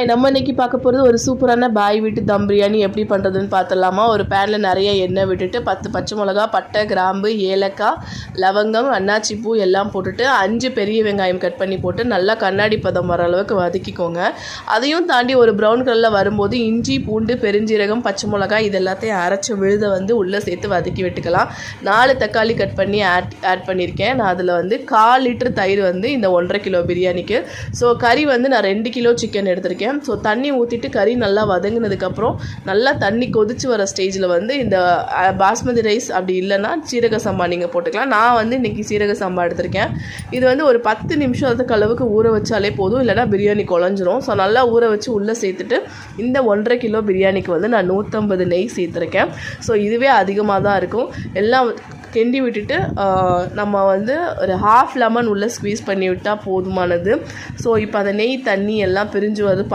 நம்ம இன்னைக்கு பார்க்க போகிறது ஒரு சூப்பரான பாய் வீட்டு தம் பிரியாணி எப்படி பண்ணுறதுன்னு பார்த்துடலாமா. ஒரு பேனில் நிறைய எண்ணெய் விட்டுட்டு 10 பச்சை மிளகா, பட்டை, கிராம்பு, ஏலக்காய், லவங்கம், அன்னாச்சி பூ எல்லாம் போட்டுட்டு 5 பெரிய வெங்காயம் கட் பண்ணி போட்டு நல்லா கண்ணாடி பதம் வர அளவுக்கு வதக்கிக்கோங்க. அதையும் தாண்டி ஒரு ப்ரௌன் கலரில் வரும்போது இஞ்சி, பூண்டு, பெருஞ்சீரகம், பச்சை மிளகாய் இது எல்லாத்தையும் அரைச்ச விழுதை உள்ளே சேர்த்து வதக்கி விட்டுக்கலாம். 4 தக்காளி கட் பண்ணி ஆட் பண்ணியிருக்கேன். நான் அதில் 1/4 லிட்டர் தயிர் இந்த 1.5 கிலோ பிரியாணிக்கு. ஸோ கறி நான் 2 கிலோ சிக்கன் எடுத்திருக்கேன். ஸோ தண்ணி ஊற்றிட்டு கறி நல்லா வதங்கினதுக்கப்புறம் நல்லா தண்ணி கொதிச்சு வர ஸ்டேஜில் இந்த பாஸ்மதி ரைஸ் அப்படி இல்லைன்னா சீரக சம்பா நீங்கள் போட்டுக்கலாம். நான் இன்றைக்கி சீரக சம்பா எடுத்திருக்கேன். இது ஒரு 10 நிமிஷத்துக்கு அளவுக்கு ஊற வச்சாலே போதும், இல்லைனா பிரியாணி குழஞ்சிரும். ஸோ நல்லா ஊற வச்சு உள்ளே சேர்த்துட்டு இந்த 1.5 கிலோ பிரியாணிக்கு நான் 150 நெய் சேர்த்துருக்கேன். ஸோ இதுவே அதிகமாக தான் இருக்கும். எல்லாம் கிண்டி விட்டுட்டு நம்ம ஒரு ½ லெமன் உள்ளே ஸ்க்வீஸ் பண்ணி விட்டால் போதுமானது. ஸோ இப்போ அந்த நெய் தண்ணி எல்லாம் பிரிஞ்சு